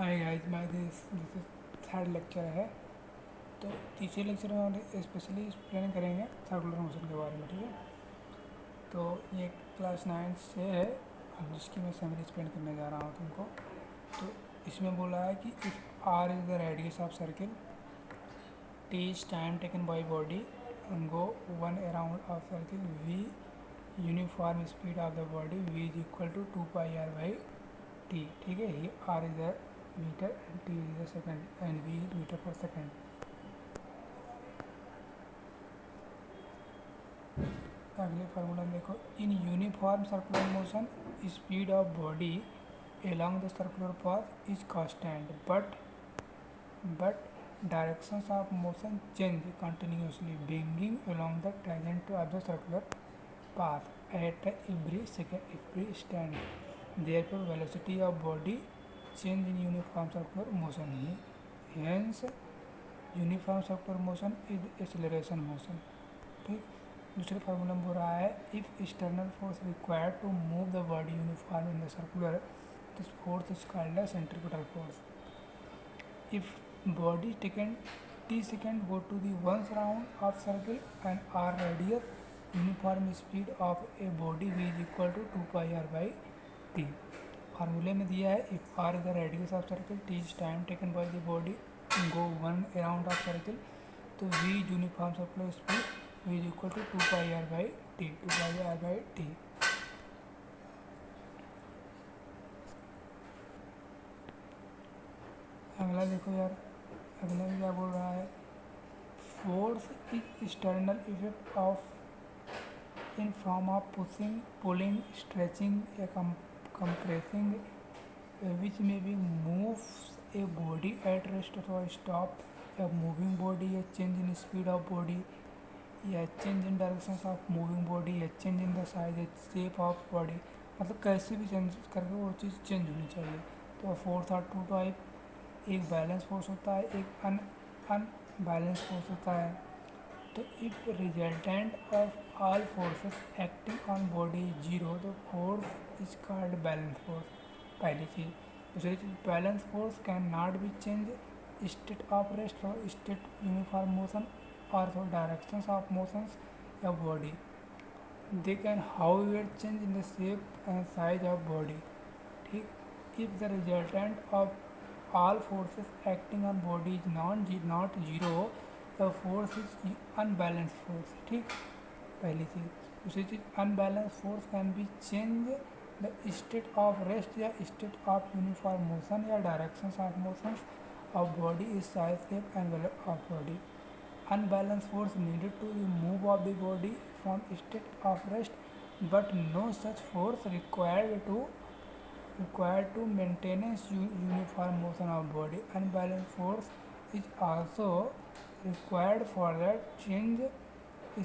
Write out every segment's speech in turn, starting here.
Hi guys, my this is third lecture है। तो तीसरे लेक्चर में हम स्पेशली एक्सप्लेन करेंगे सर्कुलर मोशन के बारे में। ठीक है, तो ये क्लास 9 से है, जिसकी मैं समरी एक्सप्लेन करने जा रहा हूँ तुमको। तो इसमें बोला है कि if R is the radius of circle, T is time taken by body go one around of circle, V uniform speed of the body V is equal to 2πr/t। ठीक है, ये R is the metre and T is the second and V is metre per second. अगले formula में देखो, in uniform circular motion speed of body along the circular path is constant, but directions of motion change continuously bringing along the tangent of the circular path at every stand. Therefore, velocity of body change in uniform circular motion. Hence, uniform circular motion is acceleration motion. ठीक, दूसरे formula में बोल रहा है, if external force required to move the body uniform in the circular, this force is called the centripetal force. If body taken t second go to the once round of circle and r radius, uniform speed of a body v is equal to 2πr/t। फार्मूले में दिया है, if r is the radius of circle, t is time taken by the body go one around of circle, तो v uniform circular speed v is equal to 2πr/t। अगला देखो यार, अगले में क्या बोल रहा है, force is external effect of in form of pushing, pulling, stretching या कंप्रेसिंग विच में be moves a body at rest अथवा स्टॉप, या मूविंग बॉडी, या change in speed of body, या change in direction of moving body, या change in the size या shape of body. मतलब कैसे भी चेंज करके वो चीज़ चेंज होनी चाहिए। तो फोर्स आर टू टाइप, एक बैलेंस फोर्स होता है, एक अनबैलेंस फोर्स होता है। तो if resultant of all forces acting on body zero, तो force is called balance force. पहली चीज़। दूसरी चीज़, balance force can not be change state of rest और state uniform motion or for directions of motions of body. They can however change in the shape and size of body. ठीक, if the resultant of all forces acting on body is not zero, the force is unbalanced force। ठीक, पहली चीज़। दूसरी चीज़, unbalanced force can be change the state of rest या state of uniform motion या directions of motions of body is size, shape and value of body। Unbalanced force needed to move of the body from state of rest, but no such force required to maintenance uniform motion of body। Unbalanced force is also required for the change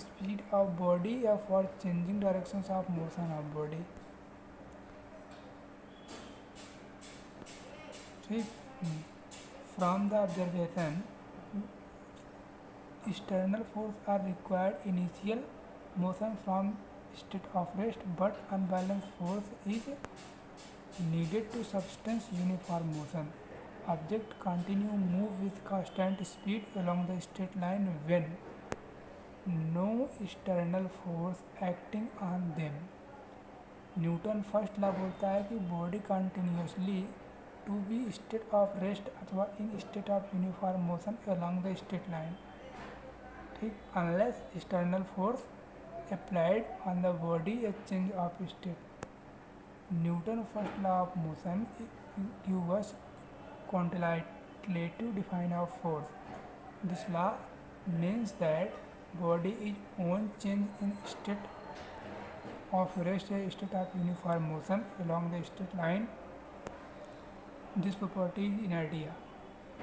speed of body or for changing directions of motion of body। ठीक, from the observation, external force are required initial motion from state of rest, but unbalanced force is needed to substance uniform motion। Object continue move with constant speed along the straight line when no external force acting on them। Newton first law बोलता है कि body continuously to be state of rest अथवा in state of uniform motion along the straight line। ठीक, unless external force applied on the body या change of state. Newton first law of motion give us quantitative define of force। This law means that body is on change in state of rest या state of uniform motion along the straight line। This property is inertia।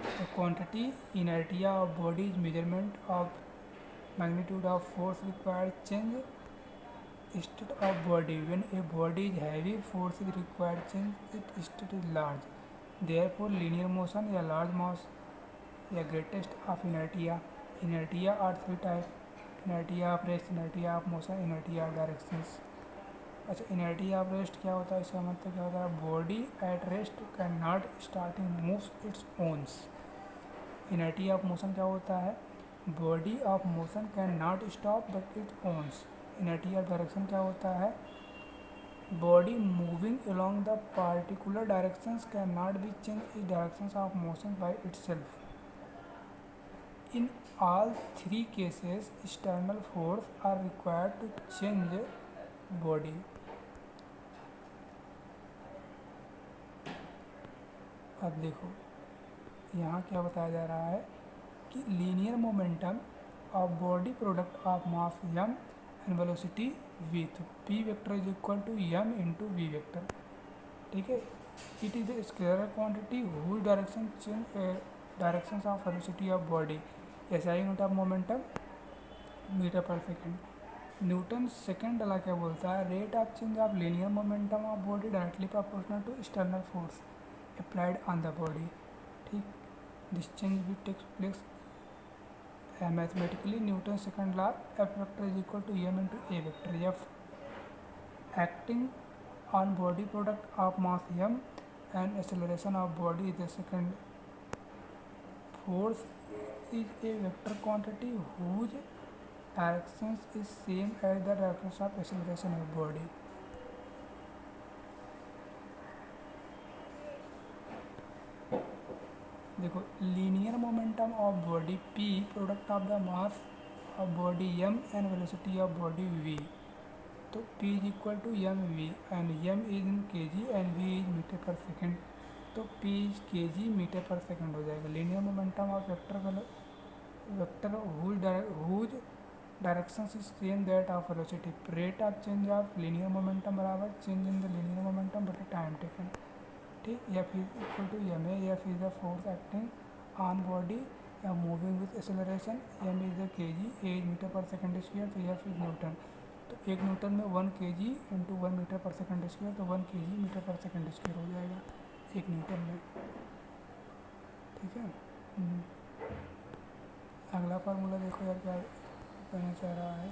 The quantity inertia of body is measurement of magnitude of force required change state of body। When a body is heavy, force is required change its state is large। Therefore, linear motion या large mass या greatest of inertia। Inertia are three types: inertia of rest, inertia of motion, inertia of directions। अच्छा, इनर्टी of rest क्या होता है, इसका मतलब क्या होता है, body at rest can not starting moves its owns. Inertia of motion क्या होता है, body of motion can not stop but it owns. Inertia of direction क्या होता है, body moving along the particular directions can not be change its directions of motion by itself. In all three cases, external force are required to change body. अब देखो यहाँ क्या बताया जा रहा है कि linear momentum of body product of mass m and velocity v, तो p vector is equal to m into v vector, ठीक है। It is the scalar quantity whose directions of velocity of body, SI unit of momentum metre per second. Newton second वाला क्या बोलता है, rate of change of linear momentum of body directly proportional to external force applied on the body, ठीक। This change भी takes place mathematically Newton second law, F vector is equal to m into a vector. F acting on body product of mass m and acceleration of body is the second. Force is a vector quantity whose directions is same as the directions of acceleration of body. देखो, linear momentum of body p product of the mass of body m and velocity of body v, तो p is equal to M V and m is in kg and v is metre per second, तो p is kg metre per second हो जाएगा। Linear momentum of vector whose direction is same that of velocity, rate of change of linear momentum बराबर change in the linear momentum but time taken, ठीक। F is equal to m a, F is the force acting on body या moving with acceleration, m is the kg, a is metre per second square, तो F is Newton, तो 1 newton में 1 kg into 1 metre per second square, तो 1 kg metre per second square हो जाएगा 1 newton में, ठीक है। अगला फार्मूला देखो यार क्या कहना चाह रहा है।